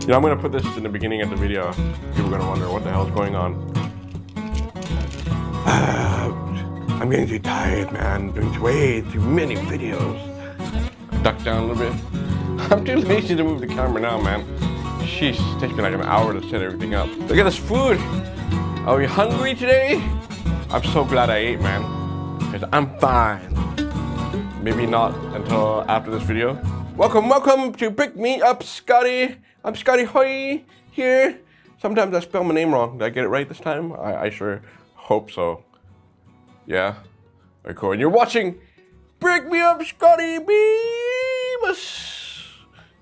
You know, I'm gonna put this in the beginning of the video. People are gonna wonder what the hell's going on. I'm getting too tired, man. Doing way too many videos. Duck down a little bit. I'm too lazy to move the camera now, man. Sheesh, it takes me like an hour to set everything up. Look at this food. Are we hungry today? I'm so glad I ate, man. Because I'm fine. Maybe not until after this video. Welcome to Brickmeupscottie. I'm Scottie Hoy here. Sometimes I spell my name wrong. Did I get it right this time? I sure hope so. Yeah. Very cool. And you're watching Brickmeupscottie Beamus.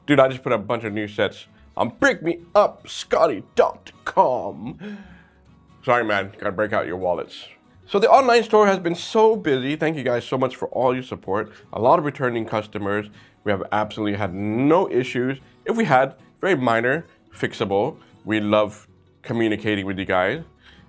Dude, I just put up a bunch of new sets on Brickmeupscottie.com. Sorry, man. Gotta break out your wallets. So the online store has been so busy. Thank you guys so much for all your support. A lot of returning customers. We have absolutely had no issues. If we had, very minor, fixable. We love communicating with you guys.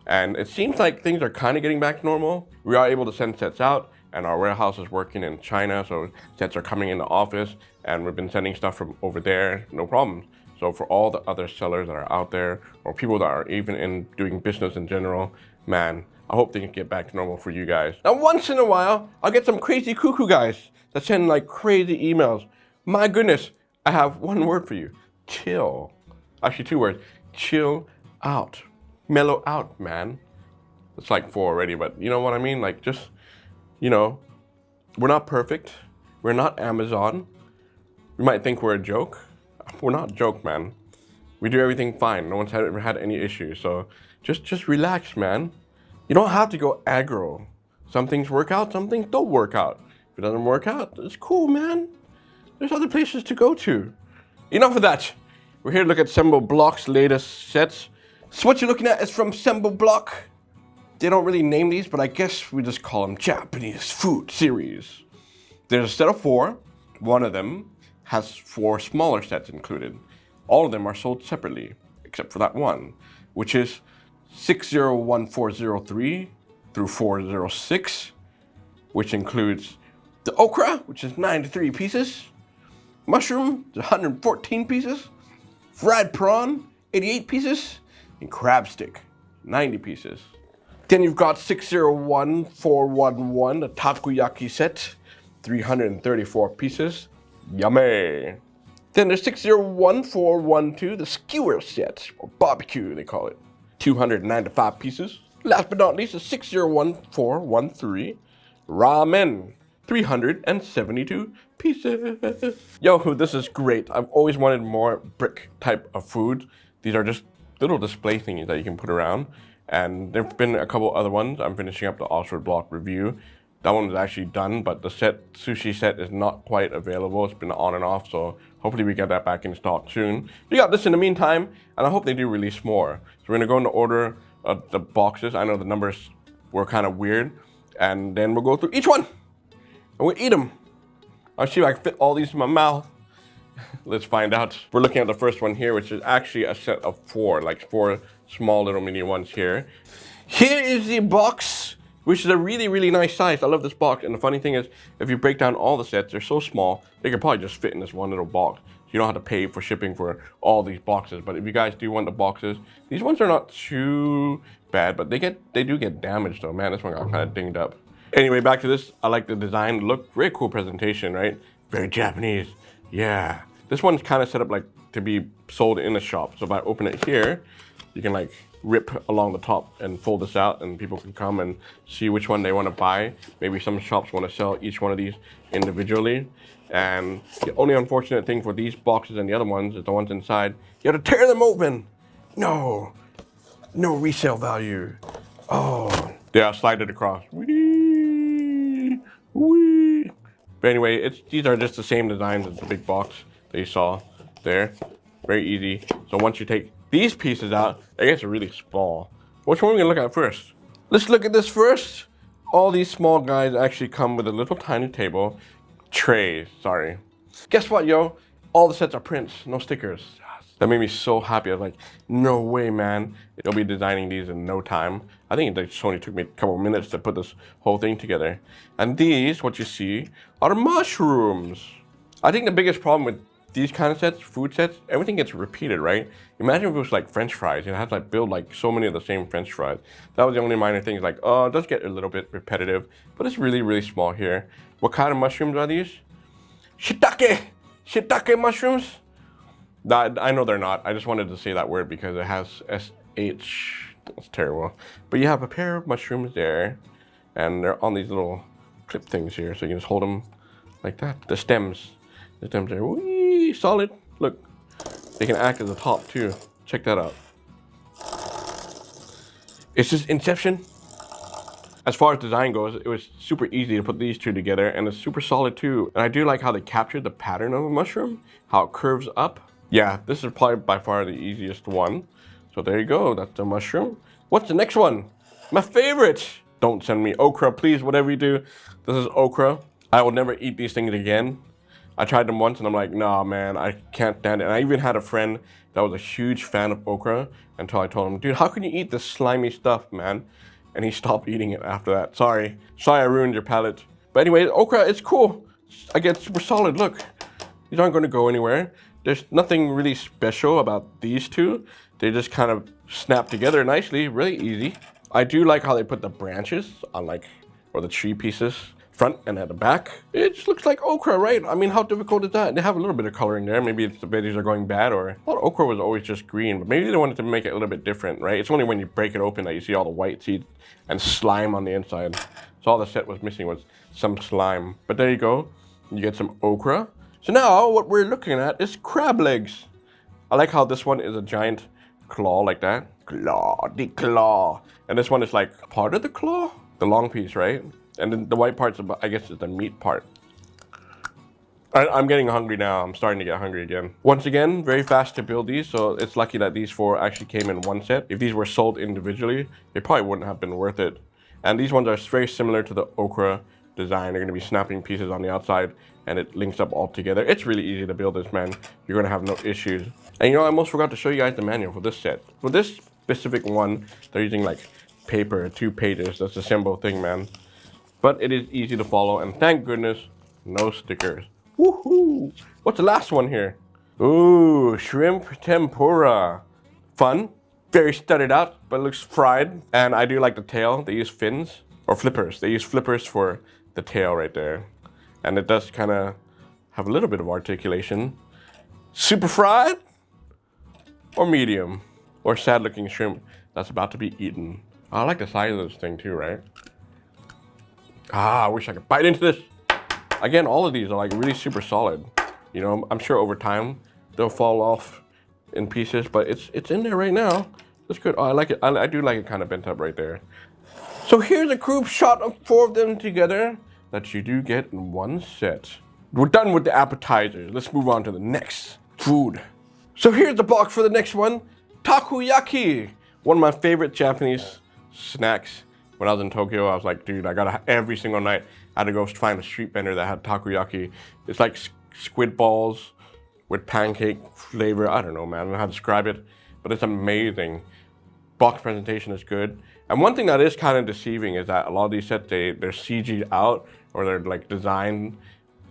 And it seems like things are kind of getting back to normal. We are able to send sets out, and our warehouse is working in China, so sets are coming in the office, and we've been sending stuff from over there, no problems. So for all the other sellers that are out there, or people that are even in doing business in general, man, I hope things get back to normal for you guys. Now, once in a while, I'll get some crazy cuckoo guys that send like crazy emails. My goodness, I have one word for you. Chill. Actually, two words. Chill out. Mellow out, man. It's like 4 already, but you know what I mean? Like, just, you know, we're not perfect. We're not Amazon. You might think we're a joke. We're not a joke, man. We do everything fine. No one's ever had any issues. So just relax, man. You don't have to go aggro. Some things work out, some things don't work out. If it doesn't work out, it's cool, man. There's other places to go to. Enough of that. We're here to look at Sembo Block's latest sets. So what you're looking at is from Sembo Block. They don't really name these, but I guess we just call them Japanese food series. There's a set of 4. One of them has 4 smaller sets included. All of them are sold separately, except for that one, which is 601403 through 406, which includes the okra, which is 93 pieces, mushroom, 114 pieces, fried prawn, 88 pieces, and crab stick, 90 pieces. Then you've got 601411, the takoyaki set, 334 pieces. Yummy. Then there's 601412, the skewer set, or barbecue they call it, 295 pieces. Last but not least, the 601413, ramen, 372 pieces. Yo, this is great. I've always wanted more brick type of food. These are just little display thingies that you can put around. And there've been a couple other ones. I'm finishing up the Oxford Block review. That one is actually done, but the sushi set is not quite available. It's been on and off, so hopefully we get that back in stock soon. We got this in the meantime, and I hope they do release more. So we're gonna go in the order of the boxes. I know the numbers were kind of weird, and then we'll go through each one, and we'll eat them. I'll see if I can fit all these in my mouth. Let's find out. We're looking at the first one here, which is actually a set of 4, like 4 small little mini ones here. Here is the box, which is a really, really nice size. I love this box. And the funny thing is, if you break down all the sets, they're so small, they could probably just fit in this one little box. You don't have to pay for shipping for all these boxes. But if you guys do want the boxes, these ones are not too bad, but they do get damaged though. Man, this one got kind of dinged up. Anyway, back to this. I like the design, the look, very cool presentation, right? Very Japanese, yeah. This one's kind of set up like to be sold in a shop. So if I open it here, you can like rip along the top and fold this out, and people can come and see which one they want to buy. Maybe some shops want to sell each one of these individually. And the only unfortunate thing for these boxes and the other ones is the ones inside, you have to tear them open. No resale value. Oh, yeah, slide it across. Whee, whee. But anyway, these are just the same designs as the big box that you saw there. Very easy. So once you take these pieces out, it gets really small. Which one are we gonna look at first? Let's look at this first. All these small guys actually come with a little tiny table. Trays, sorry. Guess what, yo? All the sets are prints, no stickers. That made me so happy. I was like, no way, man. They'll be designing these in no time. I think it only took me a couple of minutes to put this whole thing together. And these, what you see, are mushrooms. I think the biggest problem with these kind of sets, food sets, everything gets repeated, right? Imagine if it was like French fries, you have to like build like so many of the same French fries. That was the only minor thing, like, oh, it does get a little bit repetitive, but it's really, really small here. What kind of mushrooms are these? Shiitake mushrooms? I know they're not. I just wanted to say that word because it has SH. That's terrible. But you have a pair of mushrooms there, and they're on these little clip things here, so you can just hold them like that. The stems are wee solid. Look, they can act as a top too. Check that out. It's just Inception. As far as design goes, it was super easy to put these two together, and it's super solid too. And I do like how they captured the pattern of a mushroom, how it curves up. Yeah, this is probably by far the easiest one. So there you go, that's the mushroom. What's the next one? My favorite. Don't send me okra, please, whatever you do. This is okra. I will never eat these things again. I tried them once and I'm like, nah, man, I can't stand it. And I even had a friend that was a huge fan of okra until I told him, dude, how can you eat this slimy stuff, man? And he stopped eating it after that. Sorry I ruined your palate. But anyway, okra, it's cool. I get super solid, look. These aren't gonna go anywhere. There's nothing really special about these two. They just kind of snap together nicely, really easy. I do like how they put the branches on or the tree pieces, front and at the back. It just looks like okra, right? I mean, how difficult is that? They have a little bit of coloring there. Maybe it's the veggies are going bad, or I thought okra was always just green, but maybe they wanted to make it a little bit different, right? It's only when you break it open that you see all the white seeds and slime on the inside. So all the set was missing was some slime. But there you go. You get some okra. So now what we're looking at is crab legs. I like how this one is a giant claw like that. The claw. And this one is like part of the claw, the long piece, right? And then the white part's, I guess, is the meat part. I'm getting hungry now. I'm starting to get hungry again. Once again, very fast to build these, so it's lucky that these four actually came in one set. If these were sold individually, they probably wouldn't have been worth it. And these ones are very similar to the okra design. They're gonna be snapping pieces on the outside and it links up all together. It's really easy to build this, man. You're gonna have no issues. And you know, I almost forgot to show you guys the manual for this set. For this specific one, they're using like paper, 2 pages. That's the Sembo thing, man. But it is easy to follow, and thank goodness, no stickers. Woohoo! What's the last one here? Ooh, shrimp tempura. Fun, very studied out, but it looks fried. And I do like the tail. They use fins, or flippers. They use flippers for the tail right there. And it does kind of have a little bit of articulation. Super fried, or medium, or sad looking shrimp that's about to be eaten. I like the size of this thing too, right? Ah, I wish I could bite into this. Again, all of these are like really super solid. You know, I'm sure over time they'll fall off in pieces, but it's in there right now. That's good. Oh, I like it. I do like it kind of bent up right there. So here's a group shot of 4 of them together that you do get in one set. We're done with the appetizers. Let's move on to the next food. So here's the box for the next one. Takoyaki. One of my favorite Japanese snacks. When I was in Tokyo, I was like, dude, I gotta, every single night, I had to go find a street vendor that had takoyaki. It's like squid balls with pancake flavor. I don't know, man, I don't know how to describe it, but it's amazing. Box presentation is good. And one thing that is kind of deceiving is that a lot of these sets, they're CG'd out, or they're like designed.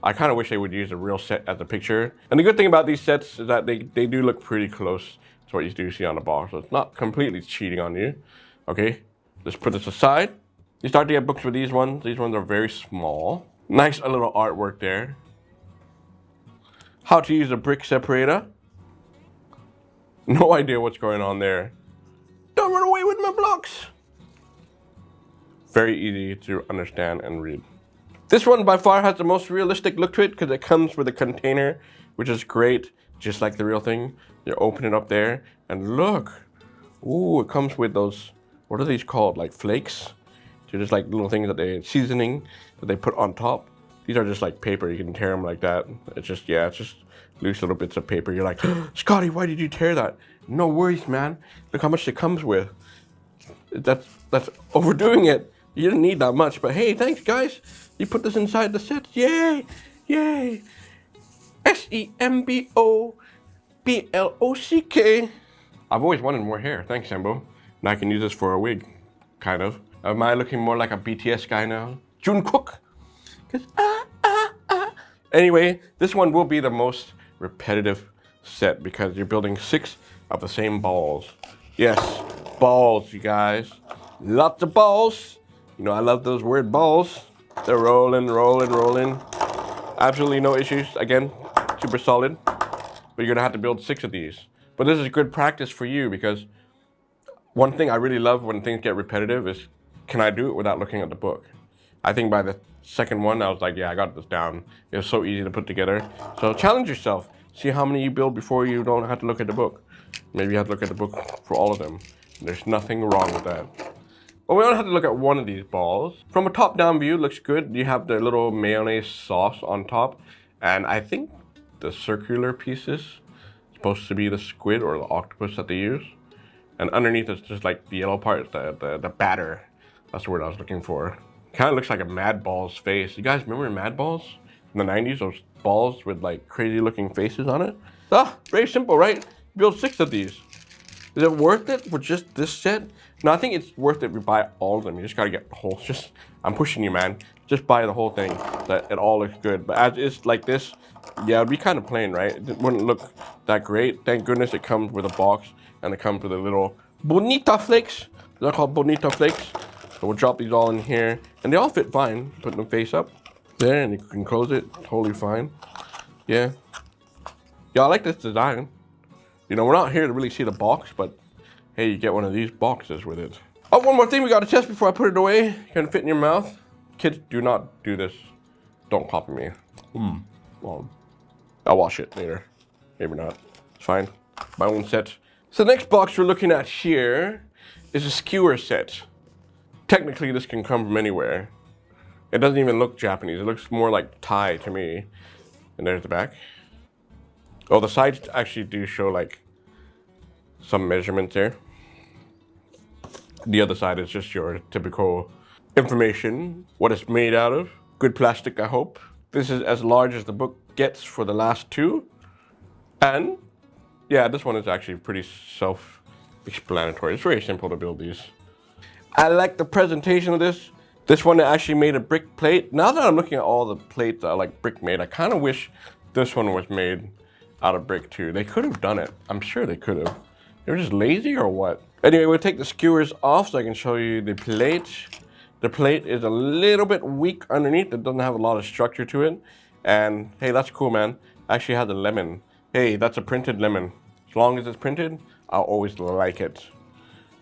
I kind of wish they would use a real set as a picture. And the good thing about these sets is that they do look pretty close to what you do see on the box. So it's not completely cheating on you. Okay, let's put this aside. You start to get books with these ones. These ones are very small. Nice little artwork there. How to use a brick separator. No idea what's going on there. Don't run away with my blocks. Very easy to understand and read. This one by far has the most realistic look to it because it comes with a container, which is great, just like the real thing. You open it up there and look. Ooh, it comes with those, what are these called? Like flakes? They're just like little things that seasoning that they put on top. These are just like paper, you can tear them like that. It's just, yeah, it's just loose little bits of paper. You're like, Scottie, why did you tear that? No worries, man. Look how much it comes with. That's overdoing it. You didn't need that much, but hey, thanks guys. You put this inside the set, yay, yay. SEMBOBLOCK. I've always wanted more hair, thanks Sembo. Now I can use this for a wig, kind of. Am I looking more like a BTS guy now? Jungkook? Anyway, this one will be the most repetitive set because you're building 6 of the same balls. Yes, balls, you guys. Lots of balls. You know, I love those word balls. They're rolling, rolling, rolling. Absolutely no issues. Again, super solid. But you're gonna have to build 6 of these. But this is good practice for you because one thing I really love when things get repetitive is, can I do it without looking at the book? I think by the second one, I was like, yeah, I got this down. It was so easy to put together. So challenge yourself. See how many you build before you don't have to look at the book. Maybe you have to look at the book for all of them. There's nothing wrong with that. But we only have to look at one of these balls. From a top-down view, it looks good. You have the little mayonnaise sauce on top. And I think the circular pieces are supposed to be the squid or the octopus that they use. And underneath is just like the yellow part, the batter. That's the word I was looking for. Kind of looks like a Mad Ball's face. You guys remember Mad Balls in the 90s? Those balls with like crazy looking faces on it? Ah, very simple, right? Build 6 of these. Is it worth it for just this set? No, I think it's worth it if you buy all of them. You just gotta get the whole, I'm pushing you, man. Just buy the whole thing, that it all looks good. But as it's like this, yeah, it'd be kind of plain, right? It wouldn't look that great. Thank goodness it comes with a box and it comes with a little bonita flakes. They're called bonita flakes. So we'll drop these all in here and they all fit fine. Put them face up there and you can close it totally fine. Yeah. Yeah, I like this design. You know, we're not here to really see the box, but hey, you get one of these boxes with it. Oh, one more thing we gotta test before I put it away. Can it fit in your mouth? Kids, do not do this. Don't copy me. Well, I'll wash it later. Maybe not. It's fine. My own set. So the next box we're looking at here is a skewer set. Technically, this can come from anywhere. It doesn't even look Japanese. It looks more like Thai to me. And there's the back. Oh, the sides actually do show like some measurements there. The other side is just your typical information, what it's made out of. Good plastic, I hope. This is as large as the book gets for the last 2. And yeah, this one is actually pretty self-explanatory. It's very simple to build these. I like the presentation of this. This one actually made a brick plate. Now that I'm looking at all the plates that are like brick made, I kind of wish this one was made out of brick too. They could have done it. I'm sure they could have. They were just lazy or what? Anyway, we'll take the skewers off so I can show you the plate. The plate is a little bit weak underneath. It doesn't have a lot of structure to it. And hey, that's cool, man. Actually has a lemon. Hey, that's a printed lemon. As long as it's printed, I'll always like it.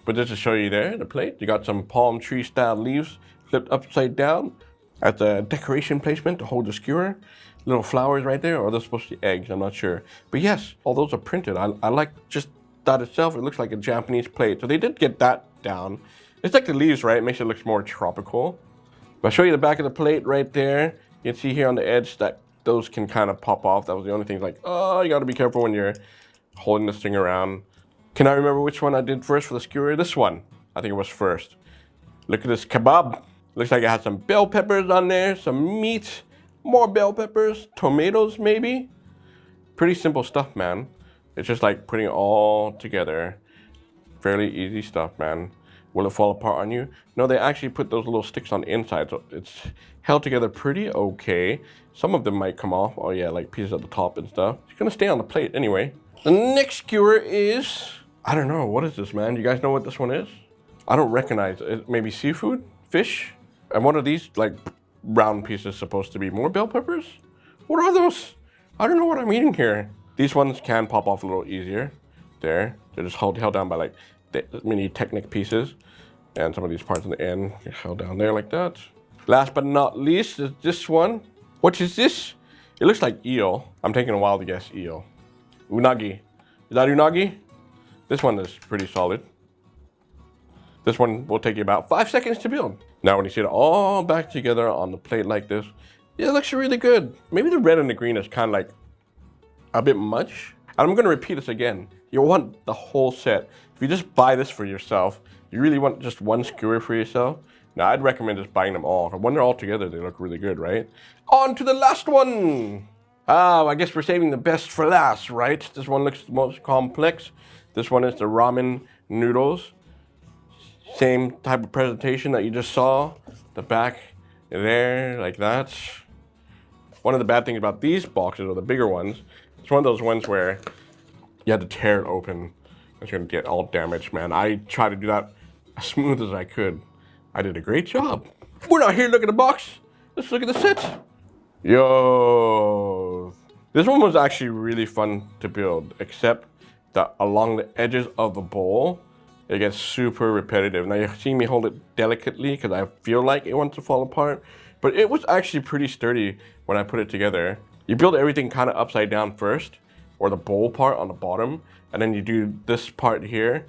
But just to show you there, the plate, you got some palm tree style leaves flipped upside down as a decoration placement to hold the skewer. Little flowers right there, or they're supposed to be eggs, I'm not sure. But yes, all those are printed. I like just that itself. It looks like a Japanese plate. So they did get that down. It's like the leaves, right? It makes it look more tropical. But I'll show you the back of the plate right there. You can see here on the edge that those can kind of pop off. That was the only thing, like, oh, you gotta be careful when you're holding this thing around. Can I remember which one I did first for the skewer? This one, I think it was first. Look at this kebab. Looks like it has some bell peppers on there, some meat, more bell peppers, tomatoes maybe. Pretty simple stuff, man. It's just like putting it all together. Fairly easy stuff, man. Will it fall apart on you? No, they actually put those little sticks on the inside, so it's held together pretty okay. Some of them might come off. Oh yeah, like pieces at the top and stuff. It's gonna stay on the plate anyway. The next skewer is, I don't know, what is this, man? You guys know what this one is? I don't recognize it. Maybe seafood, fish? And what are these like round pieces supposed to be? More bell peppers? What are those? I don't know what I'm eating here. These ones can pop off a little easier. There, they're just held down by like mini Technic pieces. And some of these parts in the end are held down there like that. Last but not least is this one. What is this? It looks like eel. I'm taking a while to guess eel. Unagi. Is that unagi? This one is pretty solid. This one will take you about 5 seconds to build. Now when you see it all back together on the plate like this, yeah, it looks really good. Maybe the red and the green is kind of like a bit much. And I'm gonna repeat this again. You want the whole set. If you just buy this for yourself, you really want just one skewer for yourself, now I'd recommend just buying them all. When they're all together, they look really good, right? On to the last one. I guess we're saving the best for last, right? This one looks the most complex. This one is the ramen noodles. Same type of presentation that you just saw. The back there, like that. One of the bad things about these boxes, or the bigger ones, It's one of those ones where you had to tear it open. It's gonna get all damaged, man. I tried to do that as smooth as I could. I did a great job. We're not here to look at the box. Let's look at the set. Yo. This one was actually really fun to build, except that along the edges of the bowl, it gets super repetitive. Now you see me hold it delicately because I feel like it wants to fall apart, but it was actually pretty sturdy when I put it together. You build everything kind of upside down first, or the bowl part on the bottom, and then you do this part here.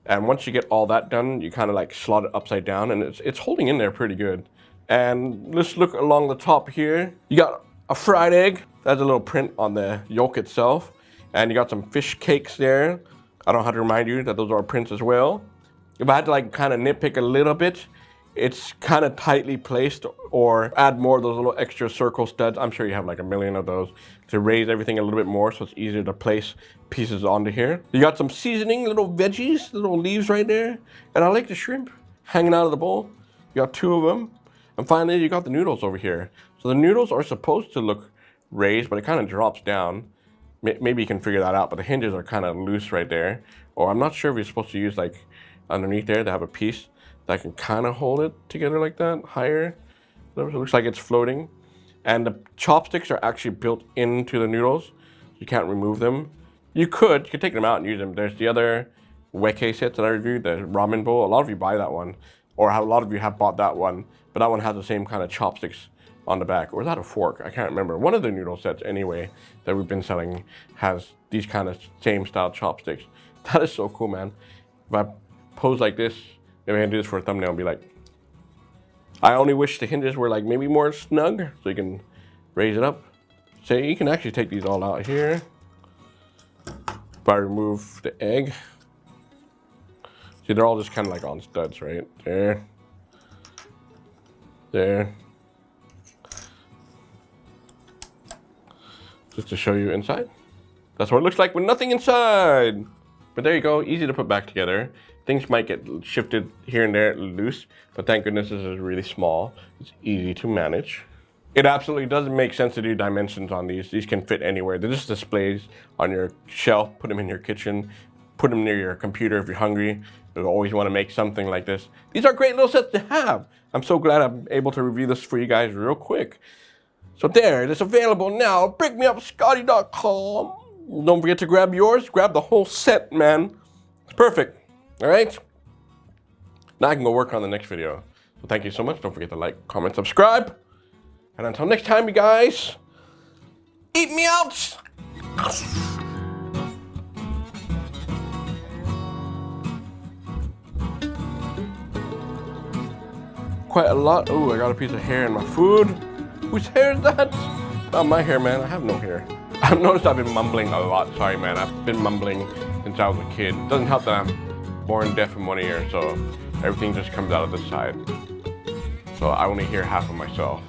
And once you get all that done, you kind of like slot it upside down, and it's holding in there pretty good. And let's look along the top here. You got a fried egg. That's a little print on the yolk itself. And you got some fish cakes there. I don't have to remind you that those are prints as well. If I had to like kind of nitpick a little bit, it's kind of tightly placed, or add more of those little extra circle studs. I'm sure you have like a million of those to raise everything a little bit more so it's easier to place pieces onto here. You got some seasoning, little veggies, little leaves right there. And I like the shrimp hanging out of the bowl. You got 2 of them. And finally, you got the noodles over here. So the noodles are supposed to look raised, but it kind of drops down. Maybe you can figure that out, but the hinges are kind of loose right there. Or I'm not sure if you're supposed to use like underneath there to have a piece that can kind of hold it together like that, higher. It looks like it's floating. And the chopsticks are actually built into the noodles. You can't remove them. You could take them out and use them. There's the other Kwei Tei set that I reviewed, the ramen bowl. A lot of you buy that one, or a lot of you have bought that one, but that one has the same kind of chopsticks on the back. Or is that a fork? I can't remember. One of the noodle sets anyway that we've been selling has these kind of same style chopsticks. That is so cool, man. If I pose like this, maybe I can do this for a thumbnail and be like, I only wish the hinges were like maybe more snug so you can raise it up. So you can actually take these all out here. If I remove the egg, see they're all just kind of like on studs, right? There, there. Just to show you inside. That's what it looks like with nothing inside. But there you go, easy to put back together. Things might get shifted here and there loose, but thank goodness this is really small. It's easy to manage. It absolutely doesn't make sense to do dimensions on these. These can fit anywhere. They're just displays on your shelf. Put them in your kitchen. Put them near your computer if you're hungry. You'll always want to make something like this. These are great little sets to have. I'm so glad I'm able to review this for you guys real quick. So there, it is available now. Brickmeupscottie.com. Don't forget to grab yours. Grab the whole set, man. It's perfect. All right? Now I can go work on the next video. So thank you so much. Don't forget to like, comment, subscribe. And until next time, you guys, eat me out. Quite a lot. Oh, I got a piece of hair in my food. Whose hair is that? Not my hair, man. I have no hair. I've noticed I've been mumbling a lot. Sorry, man. I've been mumbling since I was a kid. It doesn't help that I'm born deaf in one ear, so everything just comes out of this side. So I only hear half of myself.